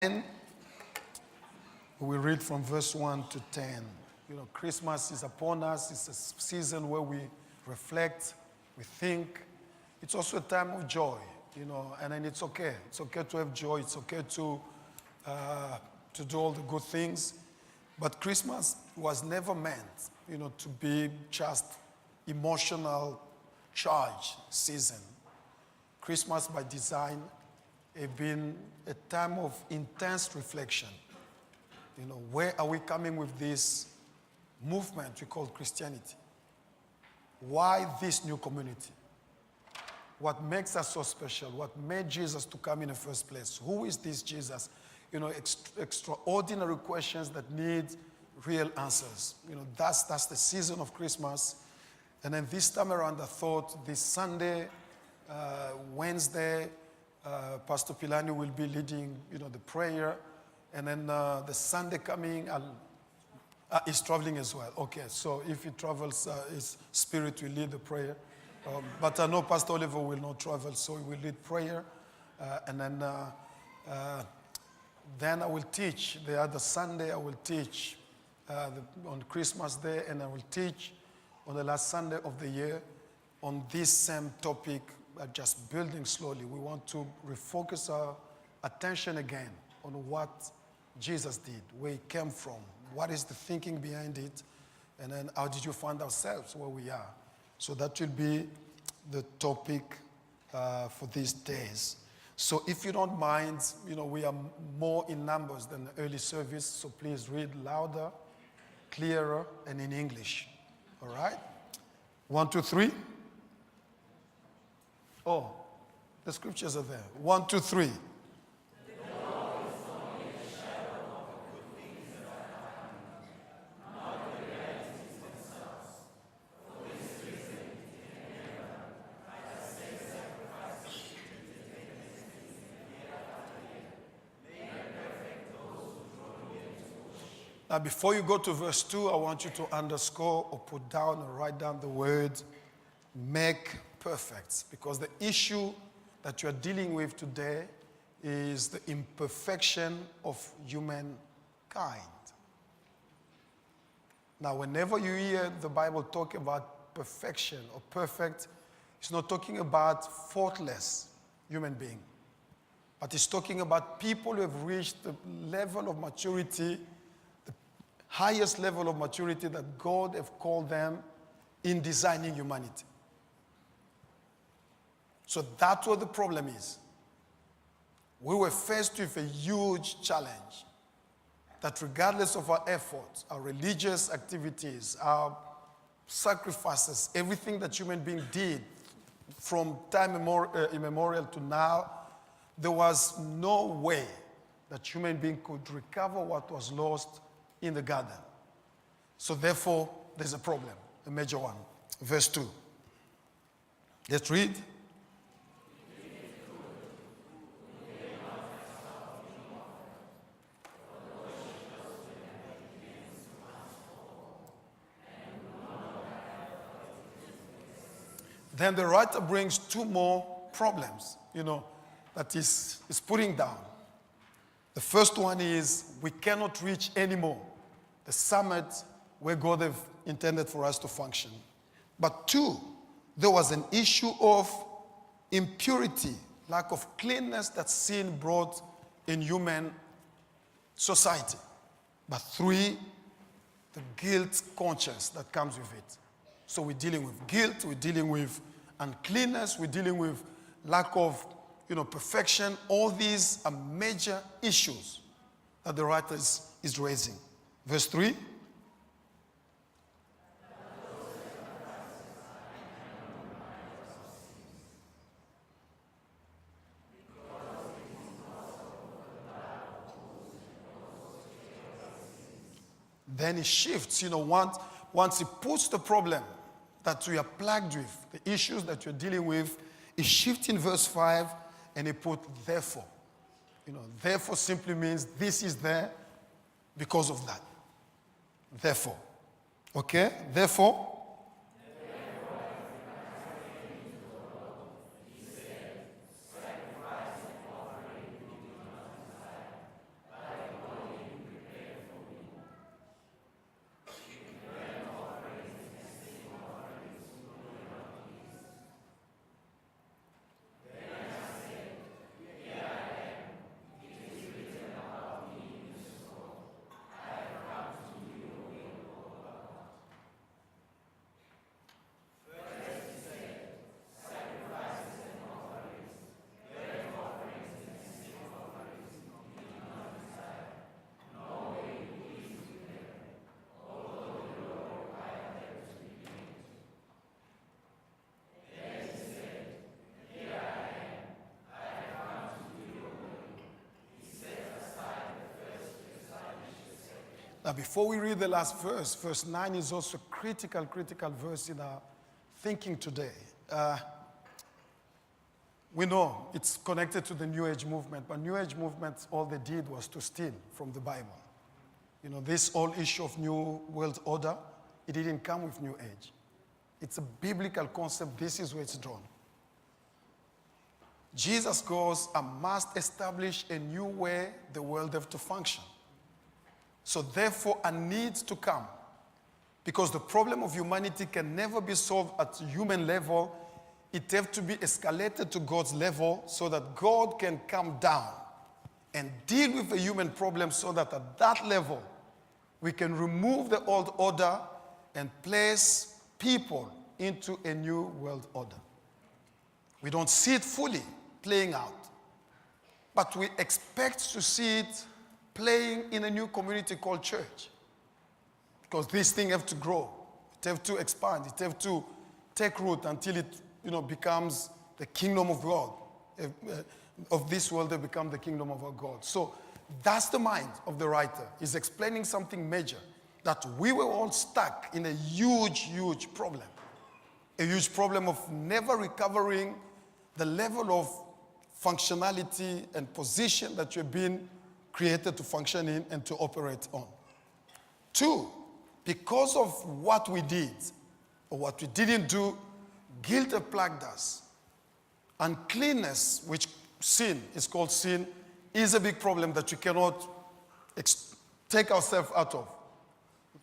And we read from verse 1 to 10. Christmas is upon us. It's a season where we reflect, we think. It's also a time of joy, and then it's okay. It's okay to have joy. It's okay to do all the good things. But Christmas was never meant, to be just emotional charge season. Christmas by design has been a time of intense reflection. Where are we coming with this movement we call Christianity? Why this new community? What makes us so special? What made Jesus to come in the first place? Who is this Jesus? Extraordinary questions that need real answers. That's the season of Christmas. And then this time around, I thought this Sunday, Wednesday, Pastor Pilani will be leading, the prayer. And then the Sunday coming, he's traveling as well. Okay, so if he travels, his spirit will lead the prayer. But I know Pastor Oliver will not travel, so he will lead prayer. And then I will teach. The other Sunday, I will teach on Christmas Day, and I will teach on the last Sunday of the year on this same topic, just building slowly. We want to refocus our attention again on what Jesus did, where he came from, what is the thinking behind it, and then how did you find ourselves where we are. So that will be the topic for these days. So if you don't mind, we are more in numbers than the early service, so please read louder, clearer, and in English. All right? 1, 2, 3. Oh, the scriptures are there. 1, 2, 3. Now, before you go to verse 2, I want you to underscore or put down or write down the word make perfect. Because the issue that you're dealing with today is the imperfection of humankind. Now, whenever you hear the Bible talk about perfection or perfect, it's not talking about faultless human being. But it's talking about people who have reached the level of maturity, highest level of maturity that God have called them in designing humanity. So that's what the problem is. We were faced with a huge challenge that regardless of our efforts, our religious activities, our sacrifices, everything that human beings did from time immemorial to now, there was no way that human being could recover what was lost in the garden. So therefore, there's a problem, a major one. Verse 2. Let's read. Then the writer brings two more problems, that is putting down. The first one is we cannot reach anymore the summit where God have intended for us to function. But 2, there was an issue of impurity, lack of cleanness that sin brought in human society. But 3, the guilt conscience that comes with it. So we're dealing with guilt, we're dealing with uncleanness, we're dealing with lack of perfection. All these are major issues that the writer is raising. Verse 3. Then he shifts, once he puts the problem that we are plagued with, the issues that you're dealing with, he shifts in verse 5 and he put therefore. Therefore simply means this is there because of that. Therefore. Okay? Therefore. Now, before we read the last verse, verse 9 is also a critical verse in our thinking today. We know it's connected to the New Age movement, but New Age movement, all they did was to steal from the Bible. You know, this whole issue of New World Order, it didn't come with New Age. It's a biblical concept. This is where it's drawn. Jesus goes, I must establish a new way the world have to function. So therefore, a need to come. Because the problem of humanity can never be solved at human level. It has to be escalated to God's level so that God can come down and deal with the human problem so that at that level, we can remove the old order and place people into a new world order. We don't see it fully playing out, but we expect to see it playing in a new community called church. Because this thing have to grow, it have to expand, it have to take root until it, becomes the kingdom of God. Of this world, they become the kingdom of our God. So that's the mind of the writer. He's explaining something major, that we were all stuck in a huge problem. A huge problem of never recovering the level of functionality and position that you've been created to function in and to operate on. 2, because of what we did or what we didn't do, guilt have plagued us. Uncleanness, which sin is called sin, is a big problem that we cannot take ourselves out of.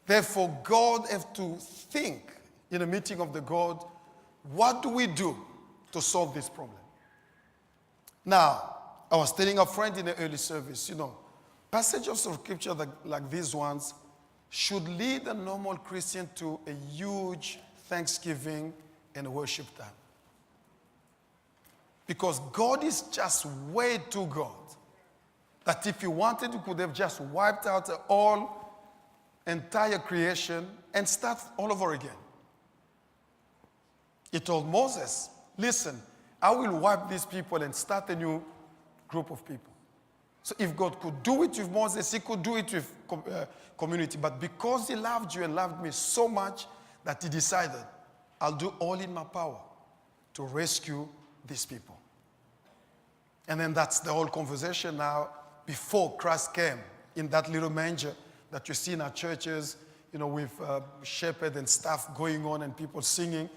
Therefore, God has to think in a meeting of the God, what do we do to solve this problem? Now, I was telling a friend in the early service, passages of scripture like these ones should lead a normal Christian to a huge thanksgiving and worship time. Because God is just way too God. That if he wanted, he could have just wiped out all entire creation and start all over again. He told Moses, listen, I will wipe these people and start a new group of people. So if God could do it with Moses, he could do it with community. But because he loved you and loved me so much that he decided, I'll do all in my power to rescue these people. And then that's the whole conversation now before Christ came in that little manger that you see in our churches, with shepherd and stuff going on and people singing.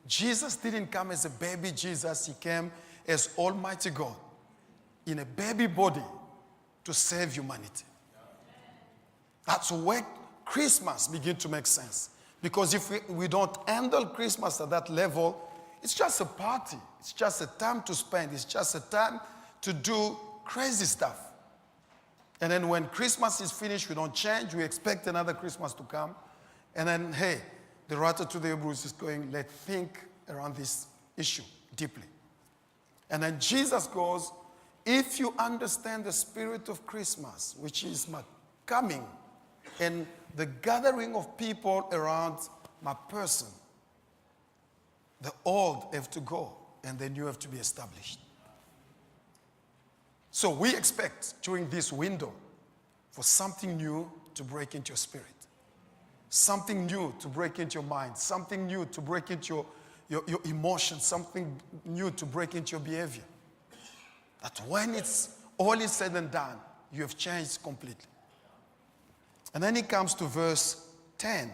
Jesus didn't come as a baby Jesus. He came as Almighty God in a baby body to save humanity. That's where Christmas begins to make sense. Because if we don't handle Christmas at that level, it's just a party. It's just a time to spend. It's just a time to do crazy stuff. And then when Christmas is finished, we don't change. We expect another Christmas to come. And then, hey, the writer to the Hebrews is going, let's think around this issue deeply. And then Jesus goes, if you understand the spirit of Christmas, which is my coming and the gathering of people around my person, the old have to go and the new have to be established. So we expect during this window for something new to break into your spirit. Something new to break into your mind. Something new to break into your emotions. Something new to break into your behavior. That when it's all is said and done, you have changed completely. And then he comes to verse 10.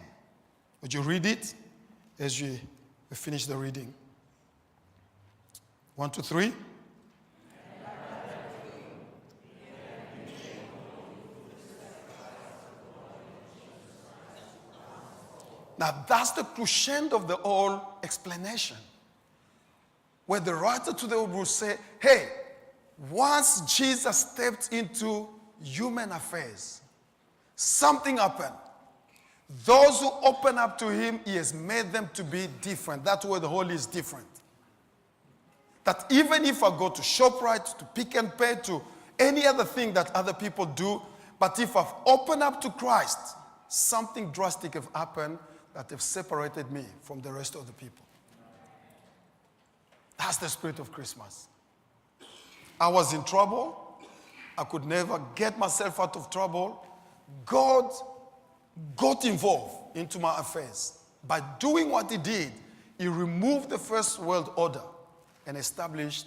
Would you read it as we finish the reading? 1, 2, 3. Now that's the crescendo of the whole explanation. Where the writer to the Hebrews say, hey, once Jesus stepped into human affairs, something happened. Those who open up to him, he has made them to be different. That's where the whole is different. That even if I go to ShopRite, to Pick and Pay, to any other thing that other people do, but if I've opened up to Christ, something drastic have happened that have separated me from the rest of the people. That's the spirit of Christmas. I was in trouble. I could never get myself out of trouble. God got involved into my affairs. By doing what he did, he removed the first world order and established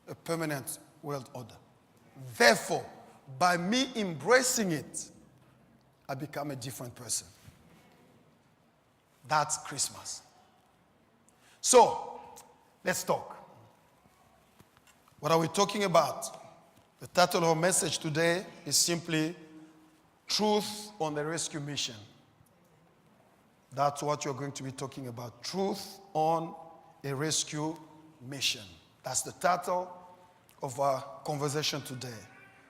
a permanent world order. Therefore, by me embracing it, I become a different person. That's Christmas. So, let's talk. What are we talking about? The title of our message today is simply Truth on the Rescue Mission. That's what you're going to be talking about. Truth on a Rescue Mission. That's the title of our conversation today.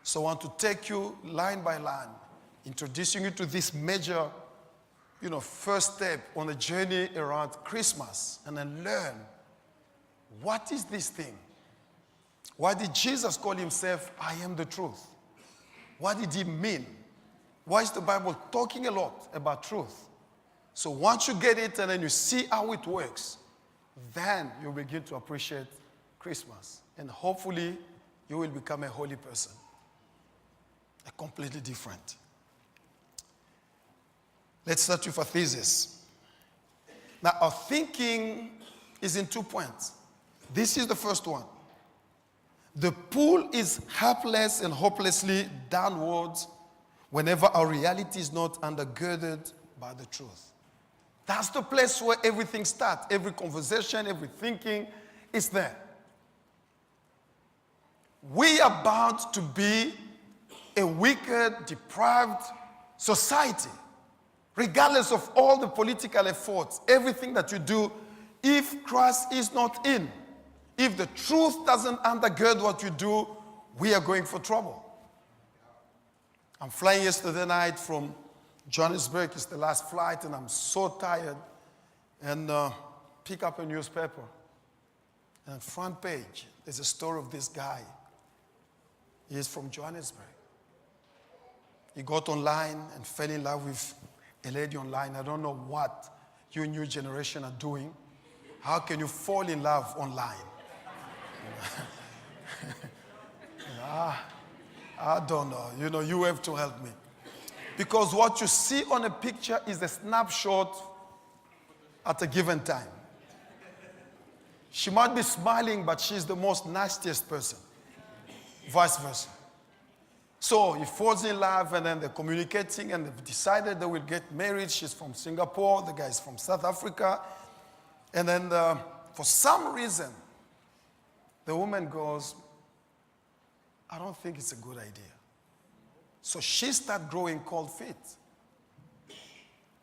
So I want to take you line by line, introducing you to this major, first step on the journey around Christmas, and then learn, what is this thing? Why did Jesus call himself, I am the truth? What did he mean? Why is the Bible talking a lot about truth? So once you get it and then you see how it works, then you begin to appreciate Christmas. And hopefully, you will become a holy person. A completely different. Let's start with a thesis. Now, our thinking is in 2 points. This is the first one. The pull is helpless and hopelessly downwards whenever our reality is not undergirded by the truth. That's the place where everything starts. Every conversation, every thinking is there. We are bound to be a wicked, deprived society, regardless of all the political efforts, everything that you do, if Christ is not in, if the truth doesn't undergird what you do, we are going for trouble. I'm flying yesterday night from Johannesburg. It's the last flight, and I'm so tired. And pick up a newspaper. And on the front page, there's a story of this guy. He is from Johannesburg. He got online and fell in love with a lady online. I don't know what you new generation are doing. How can you fall in love online? I don't know. You have to help me. Because what you see on a picture is a snapshot at a given time. She might be smiling, but she's the most nastiest person. Vice versa. So he falls in love, and then they're communicating, and they've decided they will get married. She's from Singapore, the guy's from South Africa. And then for some reason, the woman goes, I don't think it's a good idea. So she started growing cold feet.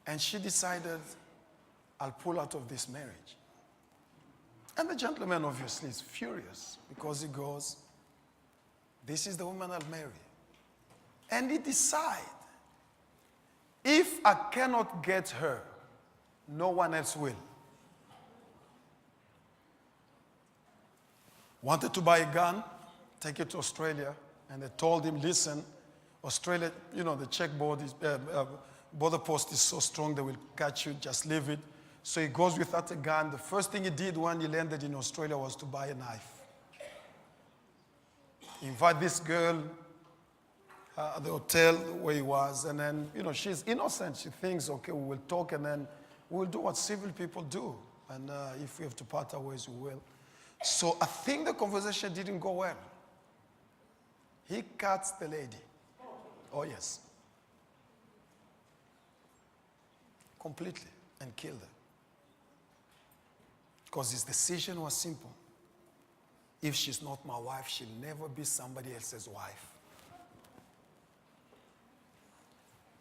And she decided, I'll pull out of this marriage. And the gentleman obviously is furious because he goes, this is the woman I'll marry. And he decides, if I cannot get her, no one else will. Wanted to buy a gun, take it to Australia, and they told him, listen, Australia, the check board is, border post is so strong they will catch you, just leave it. So he goes without a gun. The first thing he did when he landed in Australia was to buy a knife. He invited this girl at the hotel where he was, and then, she's innocent. She thinks, okay, we will talk, and then we'll do what civil people do. And if we have to part our ways, we will. So I think the conversation didn't go well. He cuts the lady. Oh, yes. Completely. And killed her. Because his decision was simple. If she's not my wife, she'll never be somebody else's wife.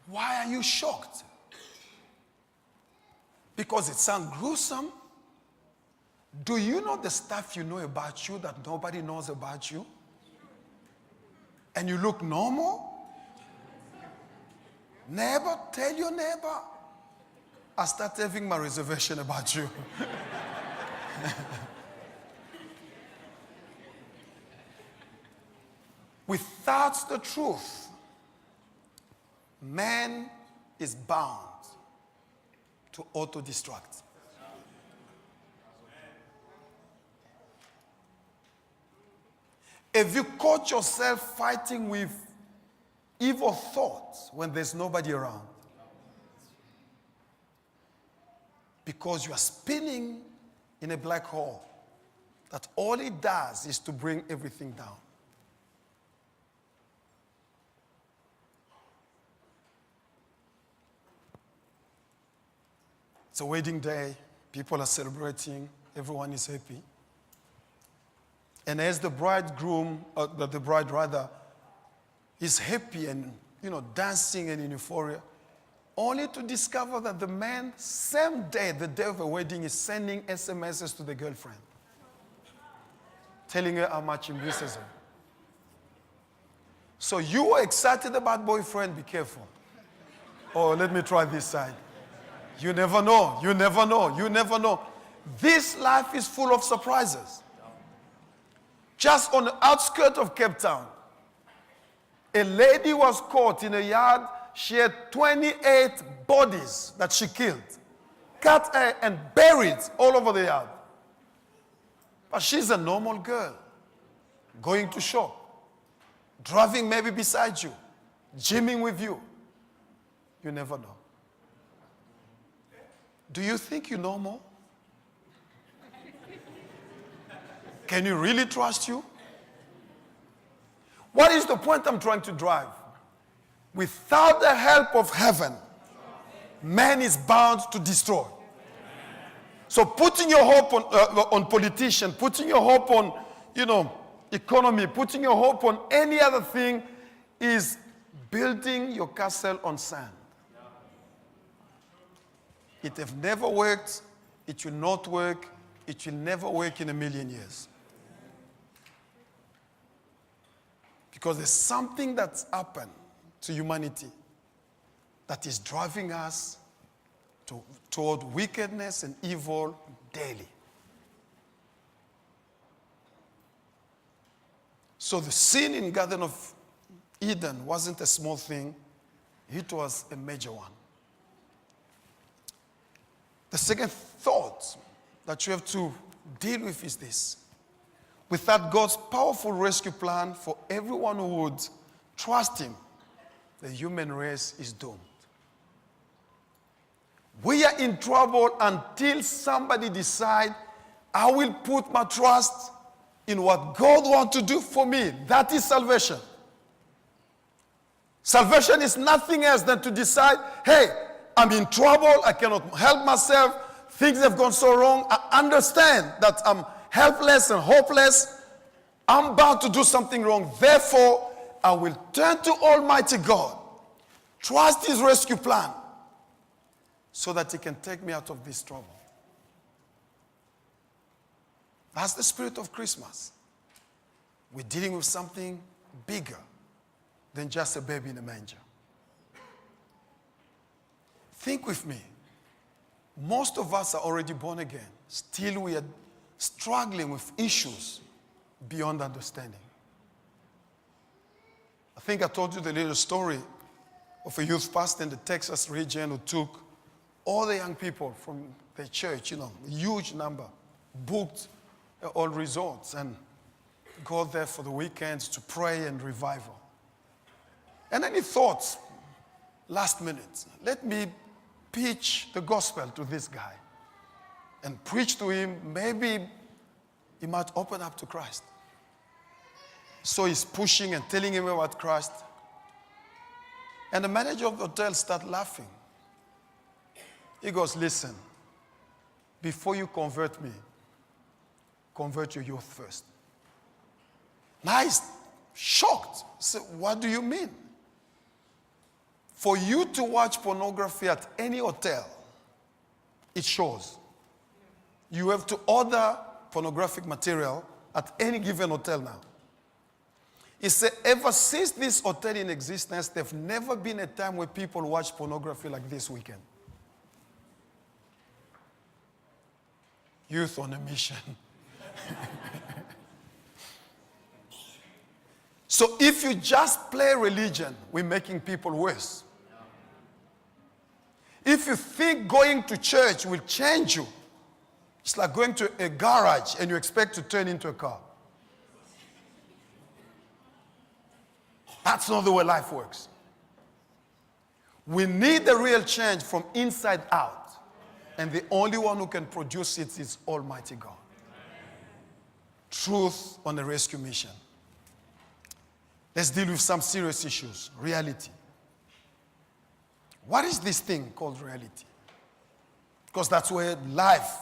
Why are you shocked? Because it sounds gruesome. Do you know the stuff you know about you that nobody knows about you? And you look normal? Neighbor, tell your neighbor. I start having my reservation about you. Without the truth, man is bound to auto-destruct. If you caught yourself fighting with evil thoughts when there's nobody around, because you are spinning in a black hole that all it does is to bring everything down. It's a wedding day. People are celebrating. Everyone is happy. And as the bridegroom, the bride rather, is happy and, dancing and in euphoria, only to discover that the man, same day, the day of the wedding, is sending SMSs to the girlfriend, telling her how much he misses her. So you were excited about boyfriend, be careful. Oh, let me try this side. You never know, you never know, you never know. This life is full of surprises. Just on the outskirts of Cape Town, a lady was caught in a yard. She had 28 bodies that she killed, cut and buried all over the yard. But she's a normal girl, going to shop, driving maybe beside you, gymming with you. You never know. Do you think you know more? Can you really trust you? What is the point I'm trying to drive? Without the help of heaven, man is bound to destroy. So putting your hope on politicians, putting your hope on, economy, putting your hope on any other thing is building your castle on sand. It has never worked. It will not work. It will never work in a million years. Because there's something that's happened to humanity that is driving us toward wickedness and evil daily. So the sin in Garden of Eden wasn't a small thing. It was a major one. The second thought that you have to deal with is this. Without God's powerful rescue plan for everyone who would trust him, the human race is doomed. We are in trouble until somebody decides, I will put my trust in what God wants to do for me. That is salvation. Salvation is nothing else than to decide, hey, I'm in trouble, I cannot help myself, things have gone so wrong, I understand that I'm helpless and hopeless, I'm about to do something wrong, therefore I will turn to Almighty God, trust his rescue plan, so that he can take me out of this trouble. That's the spirit of Christmas. We're dealing with something bigger than just a baby in a manger. Think with me. Most of us are already born again. Still we are struggling with issues beyond understanding. I think I told you the little story of a youth pastor in the Texas region who took all the young people from the church, a huge number, booked all resorts and go there for the weekends to pray and revival. And then he thought, last minute, let me pitch the gospel to this guy and preach to him. Maybe he might open up to Christ. So he's pushing and telling him about Christ. And the manager of the hotel started laughing. He goes, listen, before you convert me, convert your youth first. Now he's shocked. So what do you mean? For you to watch pornography at any hotel, it shows. You have to order pornographic material at any given hotel now. He said, ever since this hotel in existence, there's never been a time where people watch pornography like this weekend. Youth on a mission. So if you just play religion, we're making people worse. If you think going to church will change you, it's like going to a garage and you expect to turn into a car. That's not the way life works. We need the real change from inside out. And the only one who can produce it is Almighty God. Truth on a rescue mission. Let's deal with some serious issues. Reality. What is this thing called reality? Because that's where life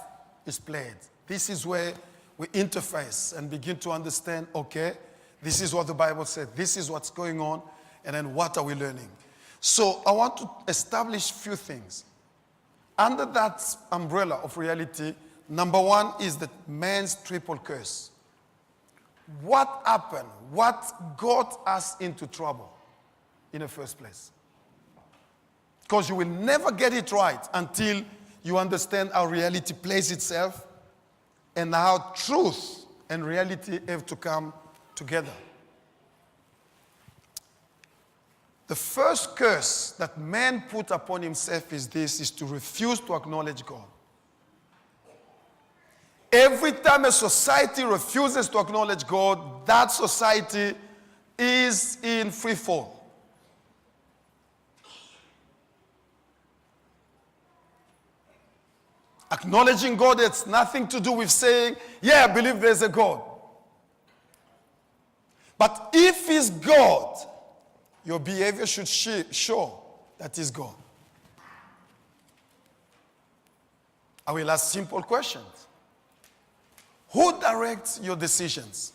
is played. This is where we interface and begin to understand, okay, this is what the Bible said, this is what's going on, and then what are we learning? So I want to establish a few things. Under that umbrella of reality, number one is the man's triple curse. What happened? What got us into trouble in the first place? Because you will never get it right until you understand how reality plays itself and how truth and reality have to come together. The first curse that man put upon himself is to refuse to acknowledge God. Every time a society refuses to acknowledge God, that society is in free fall. Acknowledging God has nothing to do with saying, yeah, I believe there's a God. But if He's God, your behavior should show that He's God. I will ask simple questions. Who directs your decisions?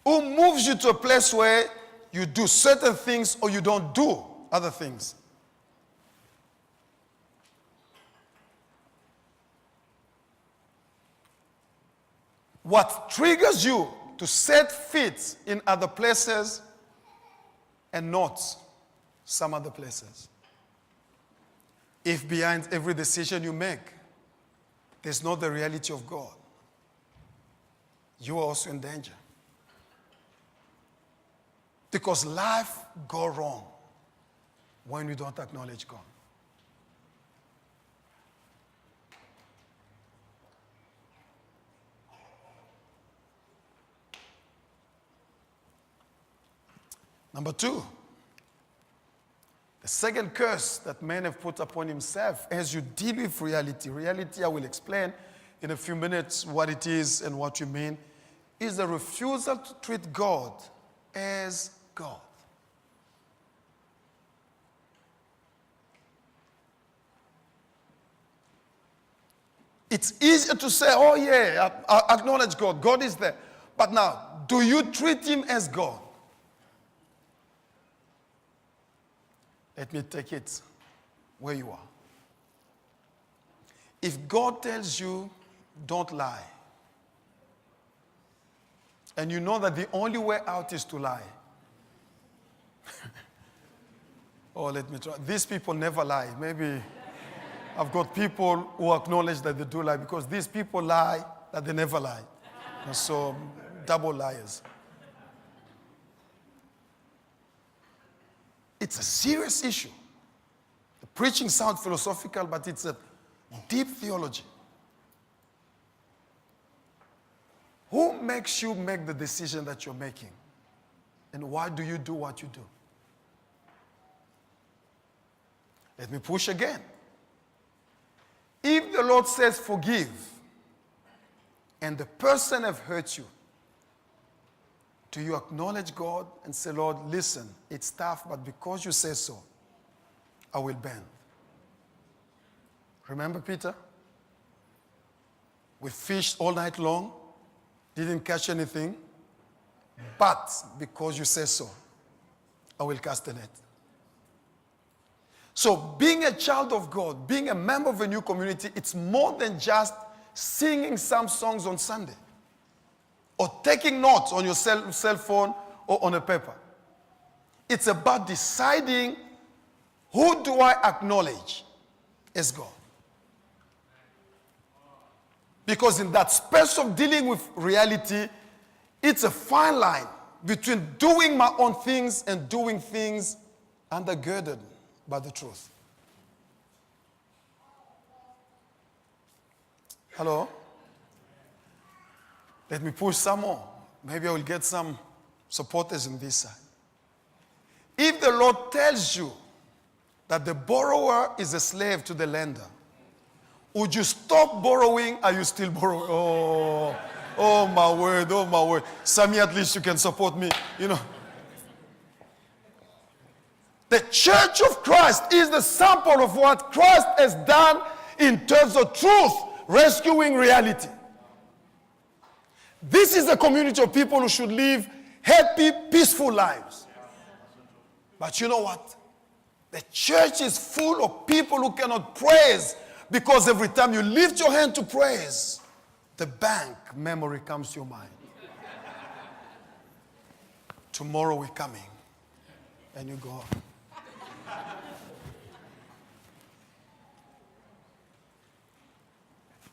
Who moves you to a place where you do certain things or you don't do other things? What triggers you to set feet in other places and not some other places? If behind every decision you make, there's not the reality of God, you are also in danger. Because life goes wrong when we don't acknowledge God. Number two, the second curse that men have put upon himself as you deal with reality. Reality, I will explain in a few minutes what it is and what you mean, is the refusal to treat God as God. It's easier to say, oh yeah, I acknowledge God. God is there. But now, do you treat Him as God? Let me take it where you are. If God tells you, don't lie, and you know that the only way out is to lie. Oh, let me try. These people never lie. Maybe I've got people who acknowledge that they do lie because these people lie that they never lie. And so, double liars. It's a serious issue. The preaching sounds philosophical, but it's a deep theology. Who makes you make the decision that you're making? And why do you do what you do? Let me push again. If the Lord says forgive, and the person have hurt you, do you acknowledge God and say, Lord, listen, it's tough, but because you say so, I will bend? Remember Peter? We fished all night long, didn't catch anything, but because you say so, I will cast the net. So being a child of God, being a member of a new community, it's more than just singing some songs on Sunday or taking notes on your cell phone or on a paper. It's about deciding, who do I acknowledge as God? Because in that space of dealing with reality, it's a fine line between doing my own things and doing things undergirded by the truth. Hello? Let me push some more. Maybe I will get some supporters on this side. If the Lord tells you that the borrower is a slave to the lender. Would you stop borrowing? Are you still borrowing? Oh my word, oh my word. Sammy, at least you can support me, The church of Christ is the sample of what Christ has done in terms of truth, rescuing reality. This is a community of people who should live happy, peaceful lives. But you know what? The church is full of people who cannot praise, because every time you lift your hand to praise, the bank memory comes to your mind. Tomorrow we're coming. And you go.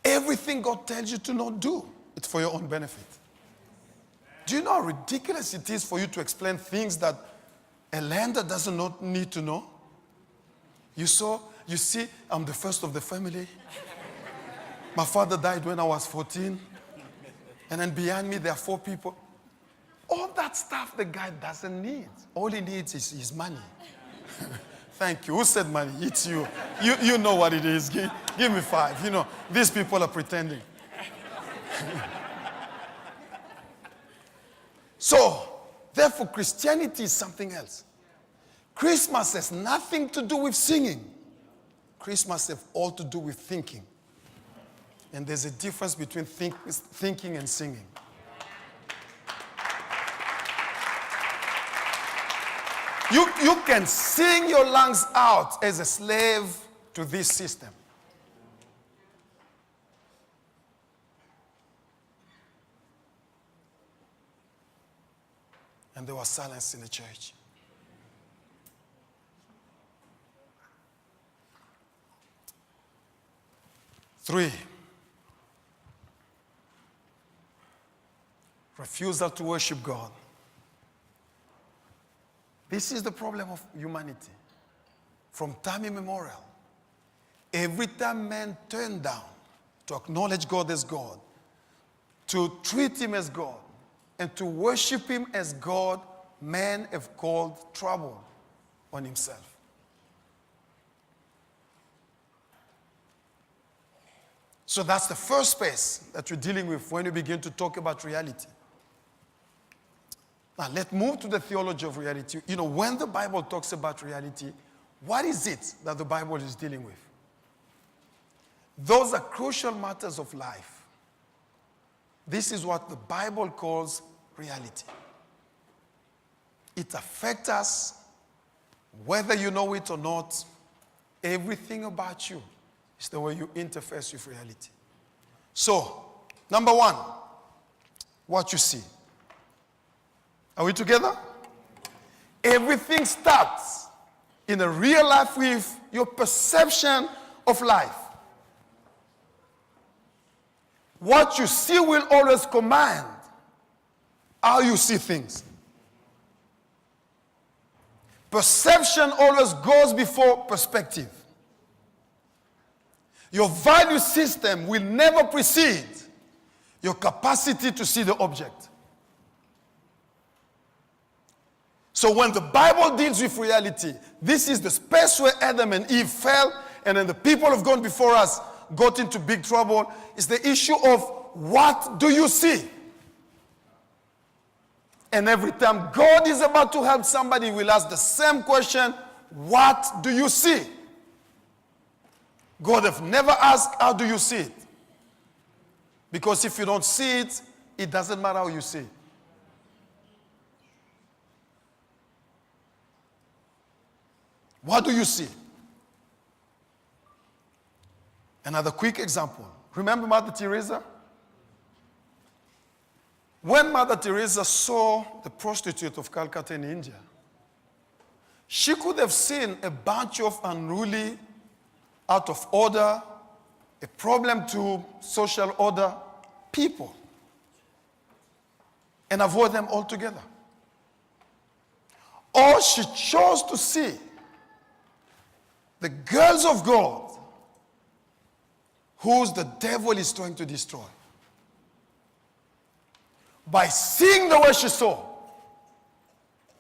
Everything God tells you to not do, it's for your own benefit. Do you know how ridiculous it is for you to explain things that a lender does not need to know? You see, I'm the first of the family. My father died when I was 14. And then behind me, there are 4 people. All that stuff the guy doesn't need. All he needs is his money. Thank you. Who said money? It's you. You know what it is. Give me 5. These people are pretending. So, therefore, Christianity is something else. Christmas has nothing to do with singing. Christmas has all to do with thinking. And there's a difference between thinking and singing. You can sing your lungs out as a slave to this system. And there was silence in the church. Three, refusal to worship God. This is the problem of humanity. From time immemorial, every time man turned down to acknowledge God as God, to treat him as God, and to worship him as God, man have called trouble on himself. So that's the first space that we're dealing with when we begin to talk about reality. Now, let's move to the theology of reality. When the Bible talks about reality, what is it that the Bible is dealing with? Those are crucial matters of life. This is what the Bible calls reality. It affects us, whether you know it or not. Everything about you is the way you interface with reality. So, number 1, what you see. Are we together? Everything starts in a real life with your perception of life. What you see will always command how you see things. Perception always goes before perspective. Your value system will never precede your capacity to see the object. So when the Bible deals with reality, this is the space where Adam and Eve fell, and then the people of God before us got into big trouble. It's the issue of what do you see? And every time God is about to help somebody, we'll ask the same question, what do you see? God have never asked, how do you see it? Because if you don't see it, it doesn't matter how you see it. What do you see? Another quick example. Remember Mother Teresa? When Mother Teresa saw the prostitute of Calcutta in India, she could have seen a bunch of unruly, out of order, a problem to social order people, and avoid them altogether. Or she chose to see the girls of God, whose the devil is trying to destroy. By seeing the way she saw,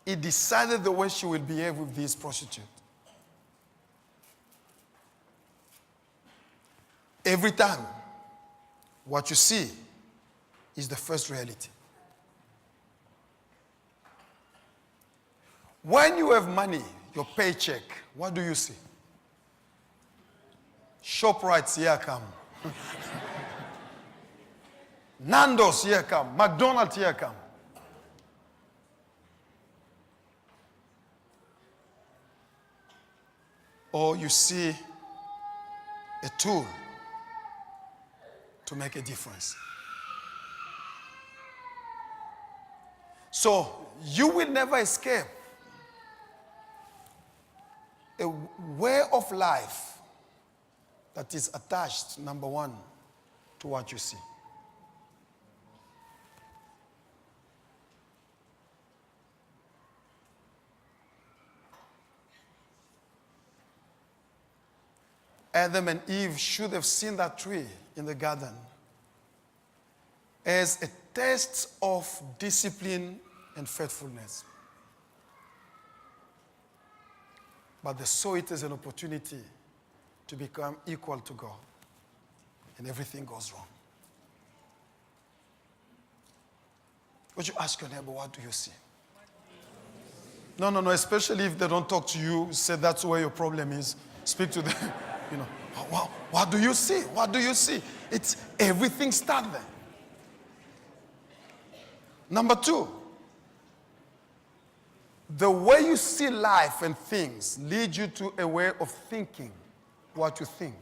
he decided the way she will behave with this prostitute. Every time, what you see is the first reality. When you have money, your paycheck, what do you see? ShopRite's here come. Nando's here come. McDonald's here come. Or you see a tool to make a difference. So you will never escape a way of life that is attached, number one, to what you see. Adam and Eve should have seen that tree in the garden as a test of discipline and faithfulness. But they saw it as an opportunity to become equal to God. And everything goes wrong. Would you ask your neighbor, what do you see? No, especially if they don't talk to you, say that's where your problem is. Speak to them. You know, what do you see? What do you see? It's everything starts there. Number two, the way you see life and things leads you to a way of thinking what you think.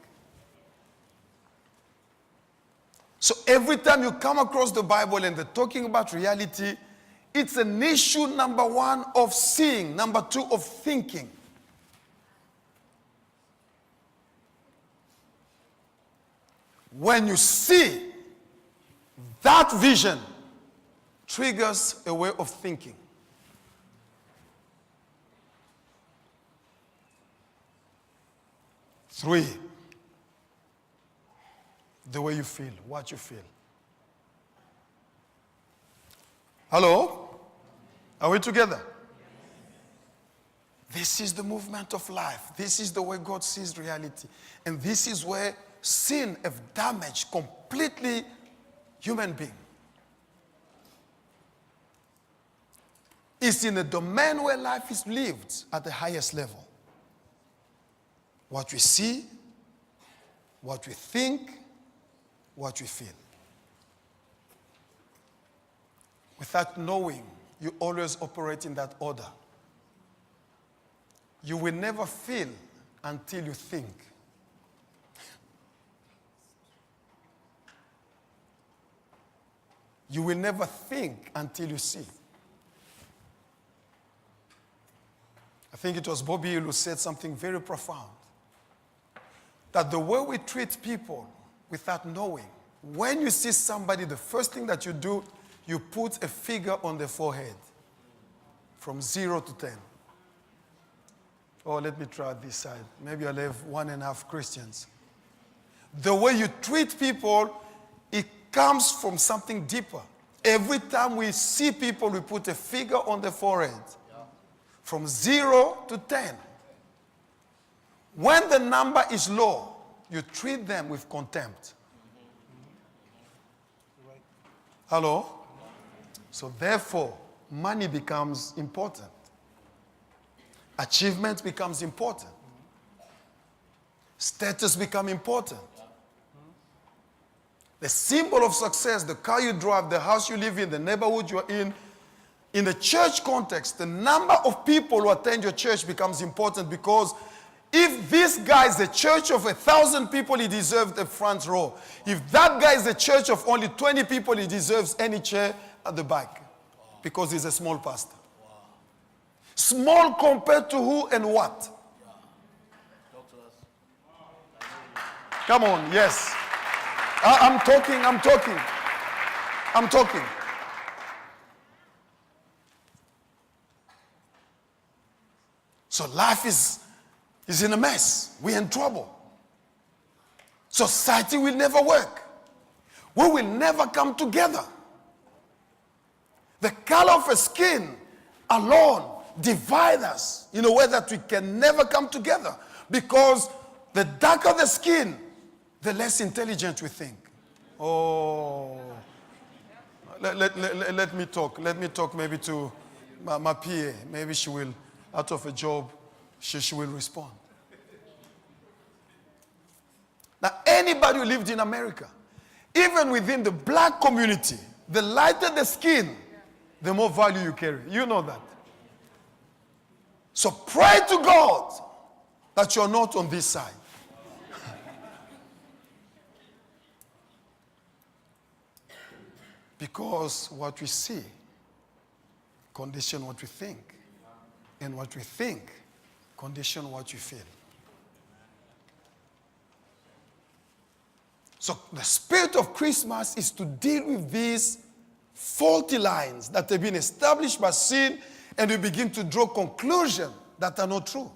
So every time you come across the Bible and they're talking about reality, it's an issue, number one, of seeing, number two, of thinking. When you see, that vision triggers a way of thinking. Three, the way you feel, what you feel. Hello? Are we together? This is the movement of life. This is the way God sees reality. And this is where sin have damaged completely human being. It's in a domain where life is lived at the highest level. What we see, what we think, what we feel. Without knowing, you always operate in that order. You will never feel until you think. You will never think until you see. I think it was Bobby Hill who said something very profound. That the way we treat people without knowing, when you see somebody, the first thing that you do, you put a figure on their forehead from 0 to 10. Oh, let me try this side. Maybe I'll have 1.5 Christians. The way you treat people, it comes from something deeper. Every time we see people, we put a figure on the forehead. From 0 to 10. When the number is low, you treat them with contempt. Hello? So therefore, money becomes important. Achievement becomes important. Status becomes important. The symbol of success, the car you drive, the house you live in, the neighborhood you're in the church context, the number of people who attend your church becomes important, because if this guy is a church of 1,000 people, he deserves the front row. If that guy is a church of only 20 people, he deserves any chair at the back, because he's a small pastor. Small compared to who and what? Talk to us. Come on, yes. I'm talking. So life is in a mess. We're in trouble. Society will never work. We will never come together. The color of a skin alone divides us in a way that we can never come together. Because the darker the skin, the less intelligent we think. Oh, let me talk. Let me talk maybe to my PA. Maybe she will, out of a job, she will respond. Now, anybody who lived in America, even within the black community, the lighter the skin, the more value you carry. You know that. So pray to God that you're not on this side. Because what we see condition what we think. And what we think condition what we feel. So the spirit of Christmas is to deal with these faulty lines that have been established by sin, and we begin to draw conclusions that are not true.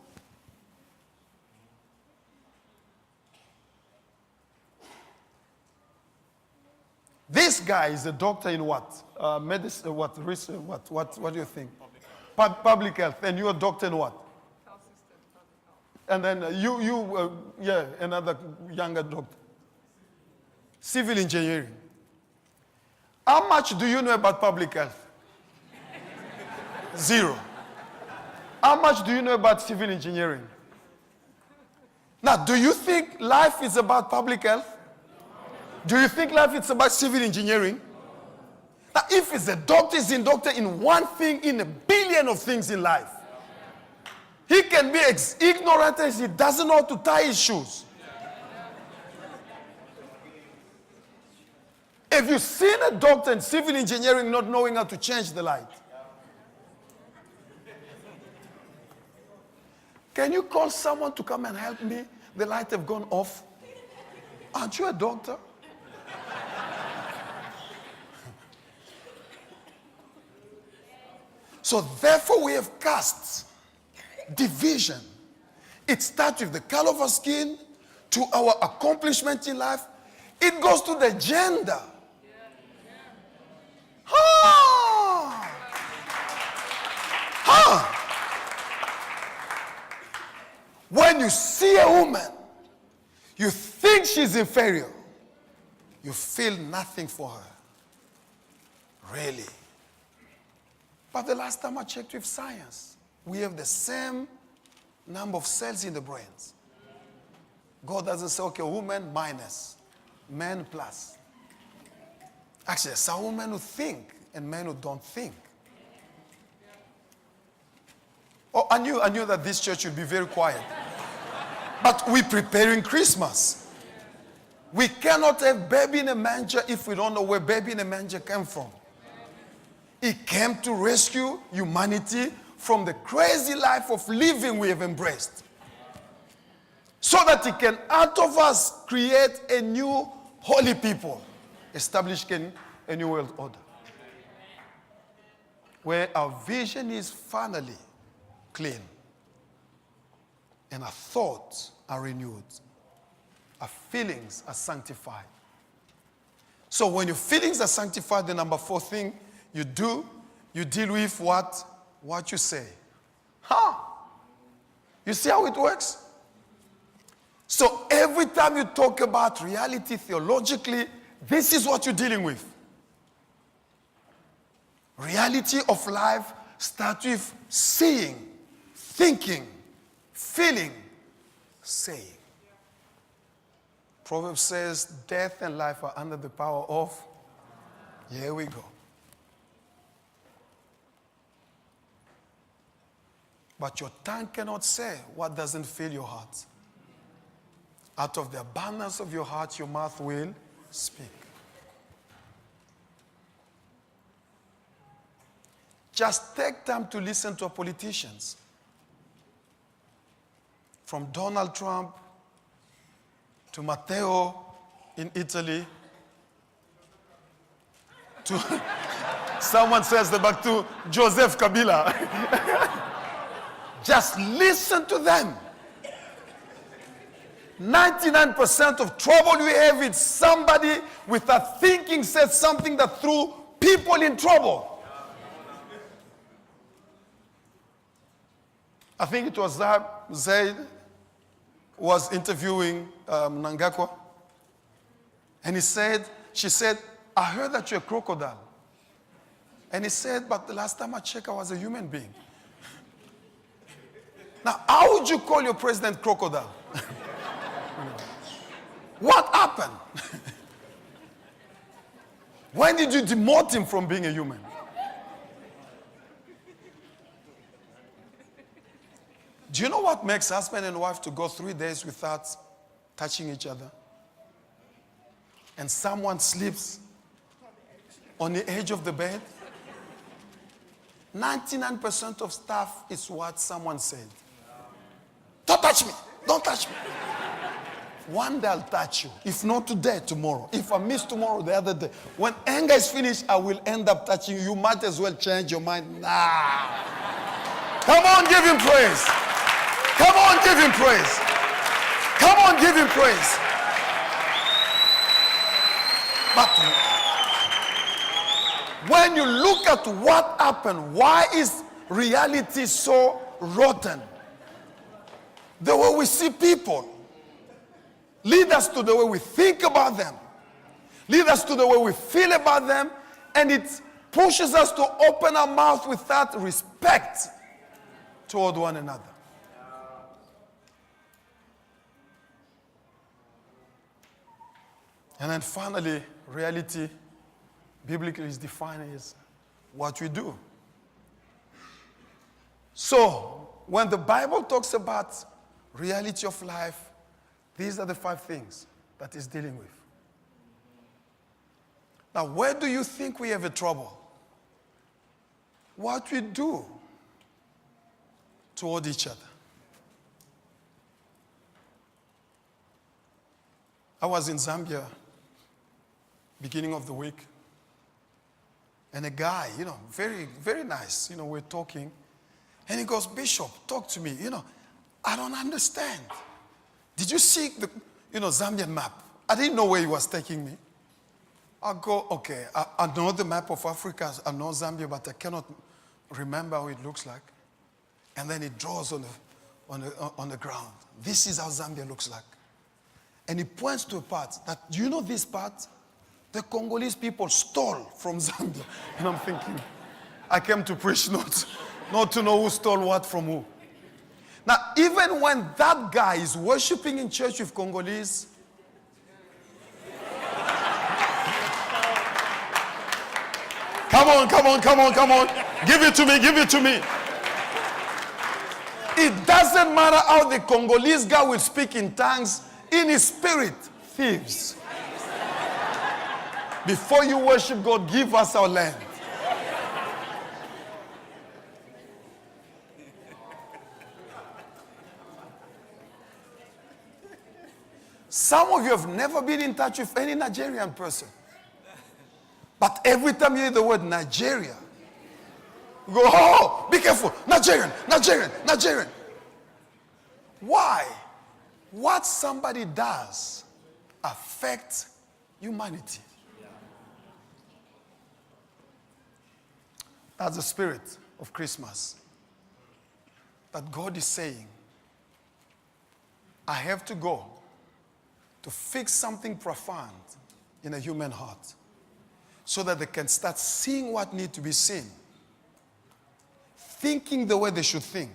This guy is a doctor in what? Medicine, what? Research, what do you think? Public health. And you're a doctor in what? Health system, public health. And then another younger doctor. Civil engineering. How much do you know about public health? Zero. How much do you know about civil engineering? Now, do you think life is about public health? Do you think life is about civil engineering? Now, if it's a doctor, he's a doctor in one thing in a billion of things in life. He can be ignorant as he doesn't know how to tie his shoes. If you've seen a doctor in civil engineering not knowing how to change the light, can you call someone to come and help me? The light have gone off. Aren't you a doctor? So therefore we have castes, division. It starts with the color of our skin, to our accomplishment in life. It goes to the gender. When you see a woman, you think she's inferior. You feel nothing for her. Really. But the last time I checked with science, we have the same number of cells in the brains. God doesn't say, okay, woman minus, man plus. Actually, some women who think and men who don't think. Oh, I knew that this church would be very quiet. But we're preparing Christmas. We cannot have baby in a manger if we don't know where baby in a manger came from. He came to rescue humanity from the crazy life of living we have embraced. So that he can, out of us, create a new holy people. Establish a new world order. Where our vision is finally clean. And our thoughts are renewed. Our feelings are sanctified. So when your feelings are sanctified, the number 4 thing you do, you deal with what you say. You see how it works? So every time you talk about reality theologically, this is what you're dealing with. Reality of life starts with seeing, thinking, feeling, saying. Proverbs says, death and life are under the power of. Here we go. But your tongue cannot say what doesn't fill your heart. Out of the abundance of your heart, your mouth will speak. Just take time to listen to our politicians. From Donald Trump to Matteo in Italy to someone says the back to Joseph Kabila. Just listen to them. 99% of trouble we have is somebody without thinking said something that threw people in trouble. I think it was Zaid was interviewing Mnangagwa And she said, I heard that you're a crocodile. And he said, but the last time I checked, I was a human being. Now, how would you call your president crocodile? What happened? When did you demote him from being a human? Do you know what makes husband and wife to go 3 days without touching each other? And someone sleeps on the edge of the bed? 99% of stuff is what someone said. Don't touch me. Don't touch me. One day I'll touch you. If not today, tomorrow. If I miss tomorrow, the other day. When anger is finished, I will end up touching you. You might as well change your mind now. Come on, give him praise. Come on, give him praise. Come on, give him praise. But when you look at what happened, why is reality so rotten? The way we see people lead us to the way we think about them, lead us to the way we feel about them, and it pushes us to open our mouth without respect toward one another. And then finally, reality, biblically, is defined as what we do. So, when the Bible talks about reality of life, these are the 5 things that it's dealing with. Now, where do you think we have a trouble? What we do toward each other. I was in Zambia beginning of the week, and a guy, very, very nice, we're talking, and he goes, Bishop, talk to me, I don't understand. Did you see the, Zambian map? I didn't know where he was taking me. I go, okay, I know the map of Africa, I know Zambia, but I cannot remember how it looks like. And then he draws on the ground. This is how Zambia looks like. And he points to a part that, do you know this part? The Congolese people stole from Zambia. And I'm thinking, I came to preach, not to know who stole what from who. Now, even when that guy is worshiping in church with Congolese, come on. Give it to me. It doesn't matter how the Congolese guy will speak in tongues, in his spirit, thieves. Before you worship God, give us our land. Some of you have never been in touch with any Nigerian person. But every time you hear the word Nigeria, you go, oh, be careful, Nigerian. Why? What somebody does affects humanity. That's the spirit of Christmas. That God is saying, I have to go to fix something profound in a human heart so that they can start seeing what needs to be seen, thinking the way they should think,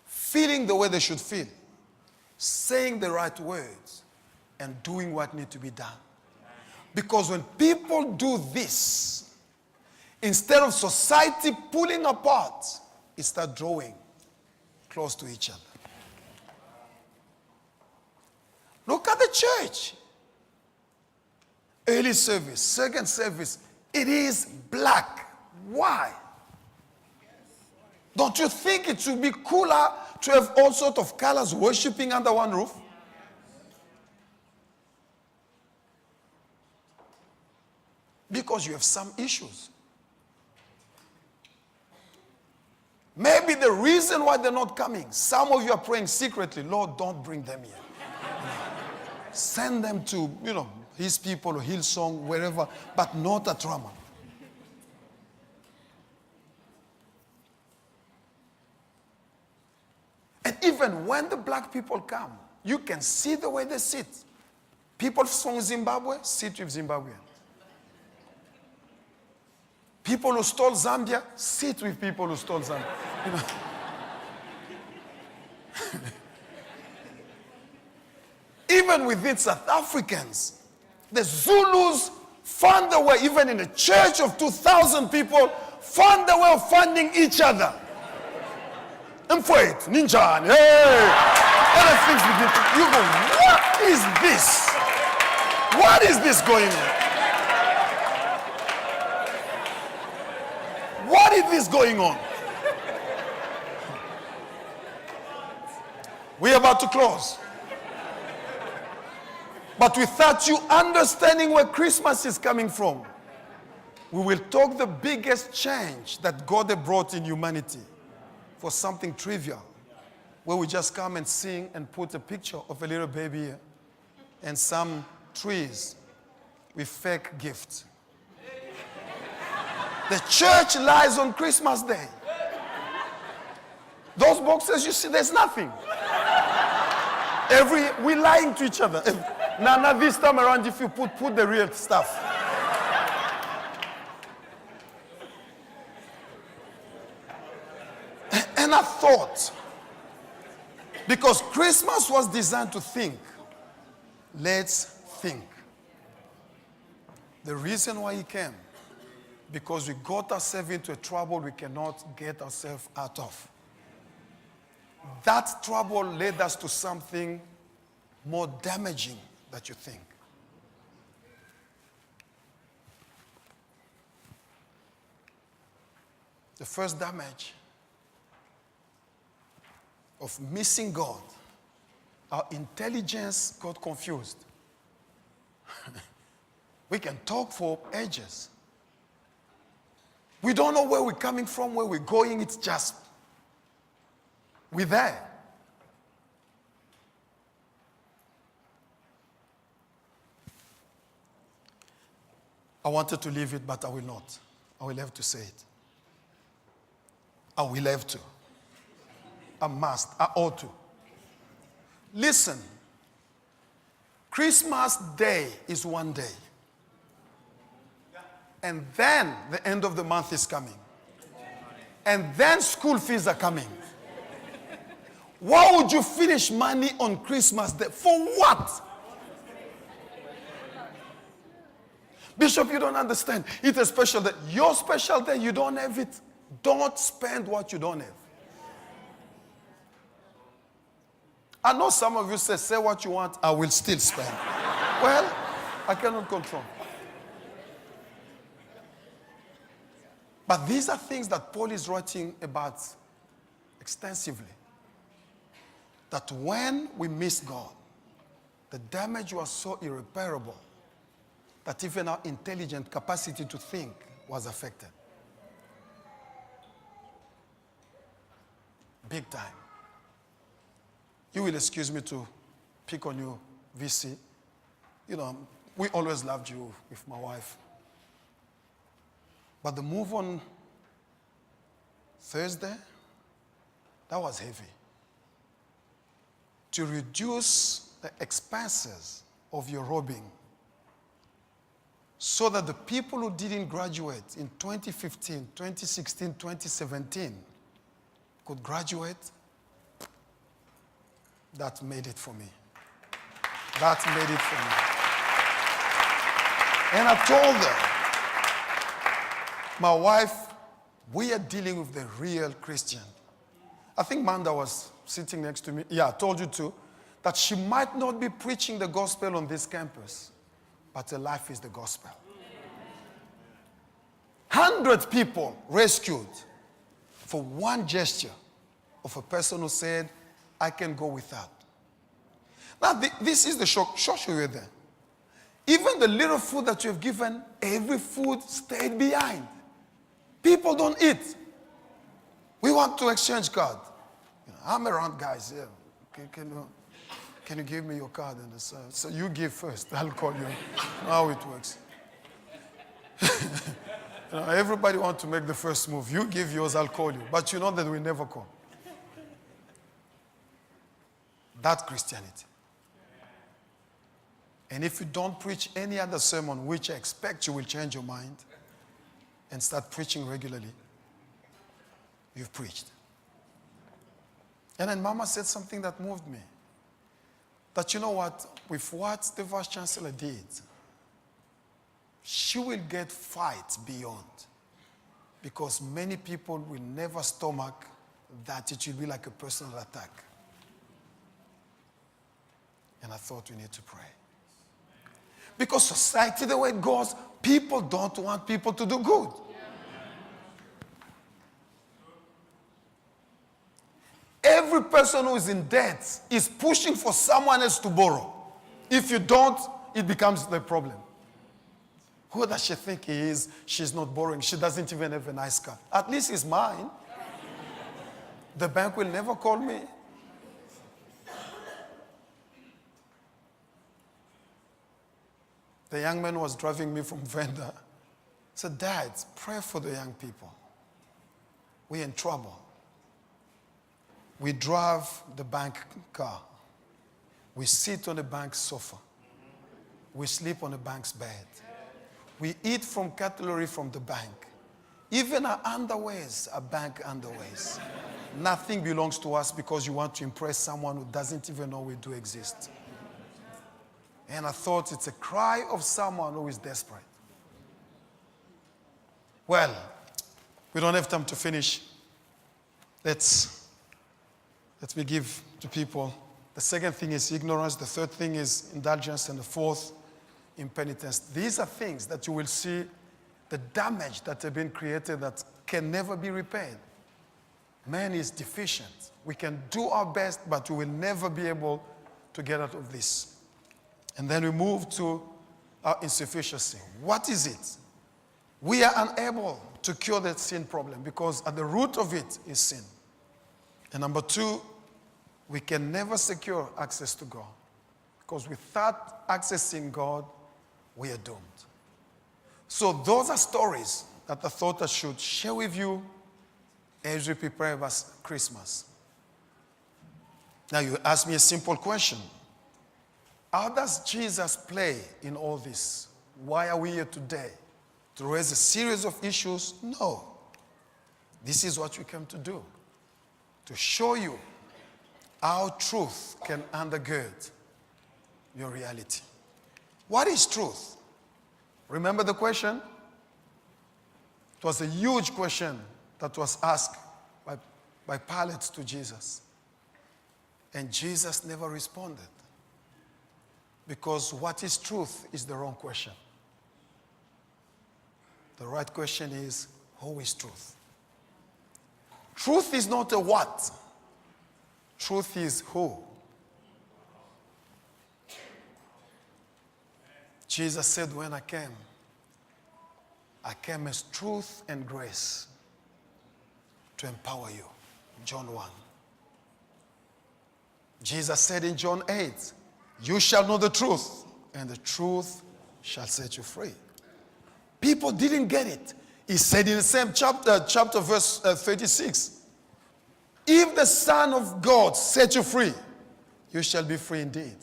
feeling the way they should feel, saying the right words, and doing what needs to be done. Because when people do this, instead of society pulling apart, it starts drawing close to each other. Look at the church. Early service, second service, it is black. Why? Don't you think it should be cooler to have all sorts of colors worshiping under one roof? Because you have some issues. Maybe the reason why they're not coming, some of you are praying secretly, Lord, don't bring them here. Send them to, his people or Hillsong, wherever, but not at Ramah. And even when the black people come, you can see the way they sit. People from Zimbabwe, sit with Zimbabweans. People who stole Zambia, sit with people who stole Zambia. You know? Even within South Africans, the Zulus found a way, even in a church of 2,000 people, found a way of funding each other. Mfowethu, ninjani, hey! Other things we did. You go, what is this? What is this going on? What is this going on? We're about to close. But without you understanding where Christmas is coming from, we will talk the biggest change that God has brought in humanity for something trivial, where we just come and sing and put a picture of a little baby here and some trees with fake gifts. The church lies on Christmas Day. Those boxes you see, there's nothing. We're lying to each other. Now this time around, if you put the real stuff. And I thought, because Christmas was designed to think, let's think. The reason why he came, because we got ourselves into a trouble we cannot get ourselves out of. That trouble led us to something more damaging than you think. The first damage of missing God, our intelligence got confused. We can talk for ages. We don't know where we're coming from, where we're going. It's just, we're there. I wanted to leave it, but I will not. I will have to say it. I will have to. I must. I ought to. Listen. Christmas Day is one day. And then the end of the month is coming. And then school fees are coming. Why would you finish money on Christmas Day? For what? Bishop, you don't understand. It's a special day. Your special day, you don't have it. Don't spend what you don't have. I know some of you say what you want, I will still spend. Well, I cannot control. But these are things that Paul is writing about extensively. That when we miss God, the damage was so irreparable that even our intelligent capacity to think was affected. Big time. You will excuse me to pick on you, VC. You know, we always loved you with my wife. But the move on Thursday, that was heavy. To reduce the expenses of your robing so that the people who didn't graduate in 2015, 2016, 2017 could graduate, that made it for me. That made it for me. And I told her, my wife, we are dealing with the real Christian. I think Manda was sitting next to me. Yeah, I told you too, that she might not be preaching the gospel on this campus, but her life is the gospel. 100 people rescued for one gesture of a person who said, I can go without. Now, this is the shock. Show you there. Even the little food that you have given, every food stayed behind. People don't eat. We want to exchange card. You know, I'm around guys. Yeah. Can you give me your card? And so you give first. I'll call you. How it works. You know, everybody wants to make the first move. You give yours, I'll call you. But you know that we never call. That's Christianity. And if you don't preach any other sermon, which I expect you will change your mind and start preaching regularly, you've preached. And then Mama said something that moved me. That you know what, with what the Vice Chancellor did, she will get fights beyond. Because many people will never stomach that it will be like a personal attack. And I thought we need to pray. Because society, the way it goes, people don't want people to do good. Every person who is in debt is pushing for someone else to borrow. If you don't, it becomes the problem. Who does she think he is? She's not borrowing. She doesn't even have a nice car. At least it's mine. The bank will never call me. The young man was driving me from Venda. I said, Dad, pray for the young people. We're in trouble. We drive the bank car. We sit on the bank's sofa. We sleep on the bank's bed. We eat from cutlery from the bank. Even our underwears are bank underwears. Nothing belongs to us because you want to impress someone who doesn't even know we do exist. And I thought it's a cry of someone who is desperate. Well, we don't have time to finish. Let me give to people. The second thing is ignorance. The third thing is indulgence. And the fourth, impenitence. These are things that you will see the damage that have been created that can never be repaired. Man is deficient. We can do our best, but we will never be able to get out of this. And then we move to our insufficiency. What is it? We are unable to cure that sin problem because at the root of it is sin. And number two, we can never secure access to God. Because without accessing God, we are doomed. So those are stories that I thought I should share with you as we prepare for Christmas. Now you ask me a simple question. How does Jesus play in all this? Why are we here today? To raise a series of issues? No. This is what we came to do. To show you how truth can undergird your reality. What is truth? Remember the question? It was a huge question that was asked by Pilate to Jesus. And Jesus never responded. Because what is truth is the wrong question. The right question is, who is truth? Truth is not a what. Truth is who. Jesus said, when I came as truth and grace to empower you. John 1. Jesus said in John 8, you shall know the truth, and the truth shall set you free. People didn't get it. He said in the same chapter verse 36, if the Son of God set you free, you shall be free indeed.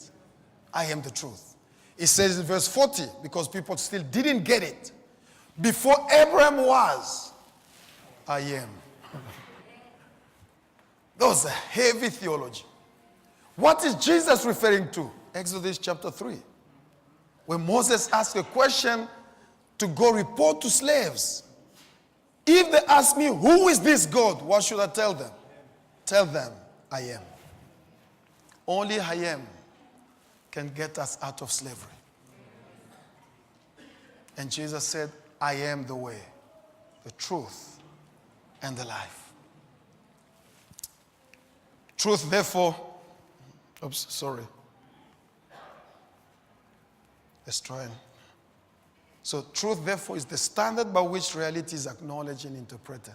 I am the truth. He says in verse 40, because people still didn't get it. Before Abraham was, I am. That was a heavy theology. What is Jesus referring to? Exodus chapter 3. When Moses asked a question to go report to slaves. If they ask me, who is this God? What should I tell them? Tell them, I am. Only I am can get us out of slavery. And Jesus said, I am the way, the truth, and the life. Truth, therefore, let's try and. So truth, therefore, is the standard by which reality is acknowledged and interpreted.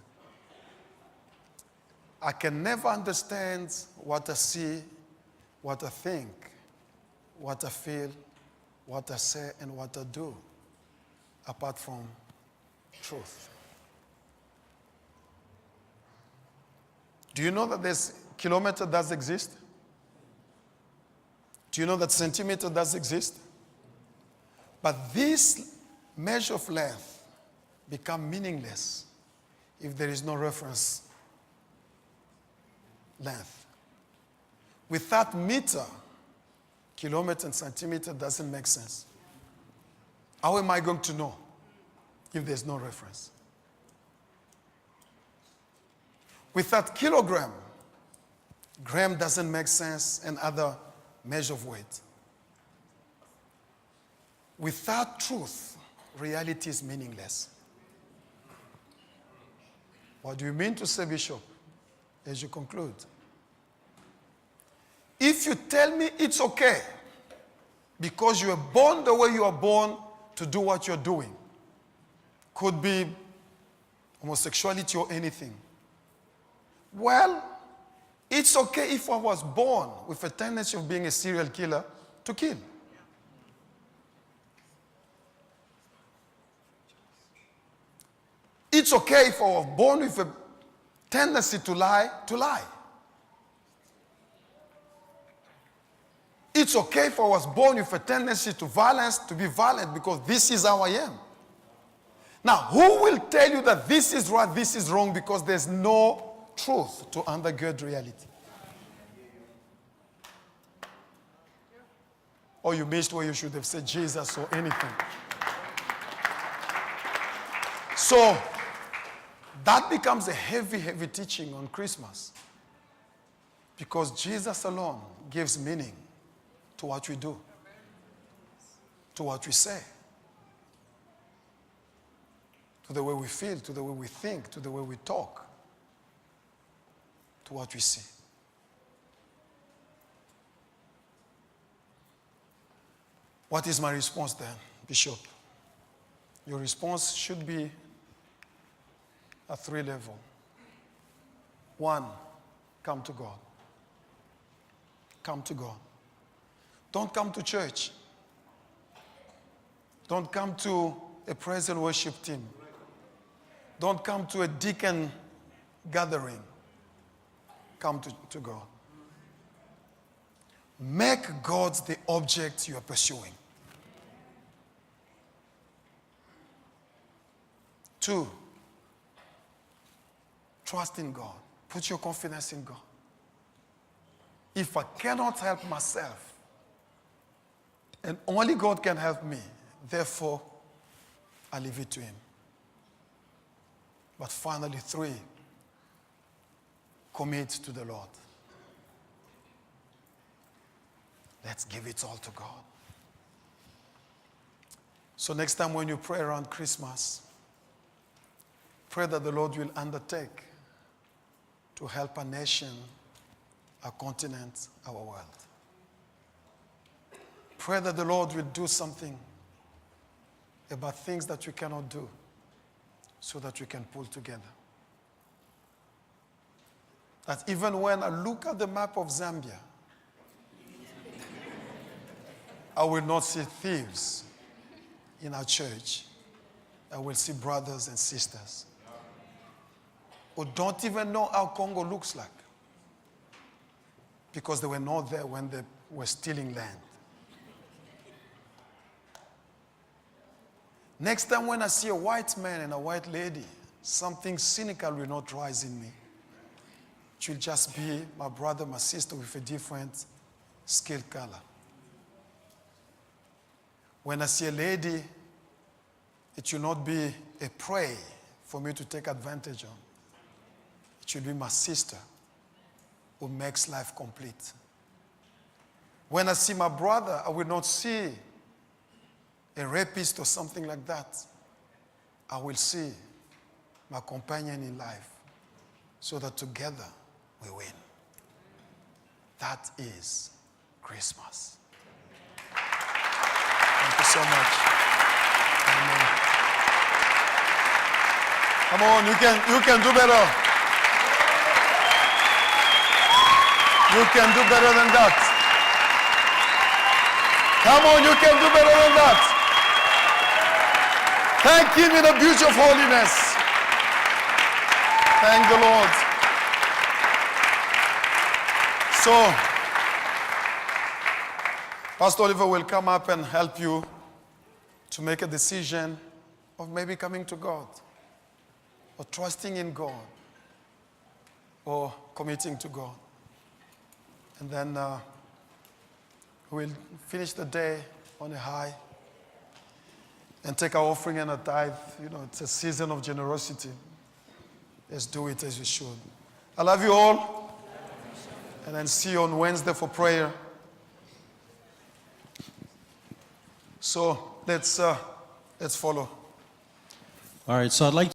I can never understand what I see, what I think, what I feel, what I say, and what I do, apart from truth. Do you know that this kilometer does exist? Do you know that centimeter does exist? But this measure of length becomes meaningless if there is no reference length. Without meter, kilometer and centimeter doesn't make sense. How am I going to know if there's no reference? Without kilogram, gram doesn't make sense, and other measure of weight. Without truth, reality is meaningless. What do you mean to say, Bishop, as you conclude? If you tell me it's okay because you were born the way you are born to do what you're doing, could be homosexuality or anything. Well, it's okay if I was born with a tendency of being a serial killer to kill. It's okay if I was born with a tendency to lie, to lie. It's okay if I was born with a tendency to violence, to be violent, because this is how I am. Now, who will tell you that this is right, this is wrong, because there's no truth to undergird reality? Or you missed where you should have said Jesus or anything. So, that becomes a heavy, heavy teaching on Christmas. Because Jesus alone gives meaning to what we do, to what we say, to the way we feel, to the way we think, to the way we talk, to what we see. What is my response then, Bishop? Your response should be at 3 levels. 1, come to God. Come to God. Don't come to church. Don't come to a praise and worship team. Don't come to a deacon gathering. Come to God. Make God the object you are pursuing. 2, trust in God. Put your confidence in God. If I cannot help myself, and only God can help me, therefore, I leave it to Him. But finally, 3, commit to the Lord. Let's give it all to God. So next time when you pray around Christmas, pray that the Lord will undertake to help our nation, our continent, our world. Pray that the Lord will do something about things that we cannot do so that we can pull together. That even when I look at the map of Zambia, I will not see thieves in our church. I will see brothers and sisters who don't even know how Congo looks like because they were not there when they were stealing land. Next time when I see a white man and a white lady, something cynical will not rise in me. It will just be my brother, my sister with a different skin color. When I see a lady, it will not be a prey for me to take advantage of. It should be my sister who makes life complete. When I see my brother, I will not see a rapist or something like that. I will see my companion in life so that together we win. That is Christmas. Thank you so much. Amen. Come on, you can do better. You can do better than that. Come on, you can do better than that. Thank Him in the beauty of holiness. Thank the Lord. So, Pastor Oliver will come up and help you to make a decision of maybe coming to God, or trusting in God, or committing to God. And then we'll finish the day on a high and take our offering and a tithe. You know, it's a season of generosity. Let's do it as we should. I love you all. And then see you on Wednesday for prayer. So let's follow. All right, so I'd like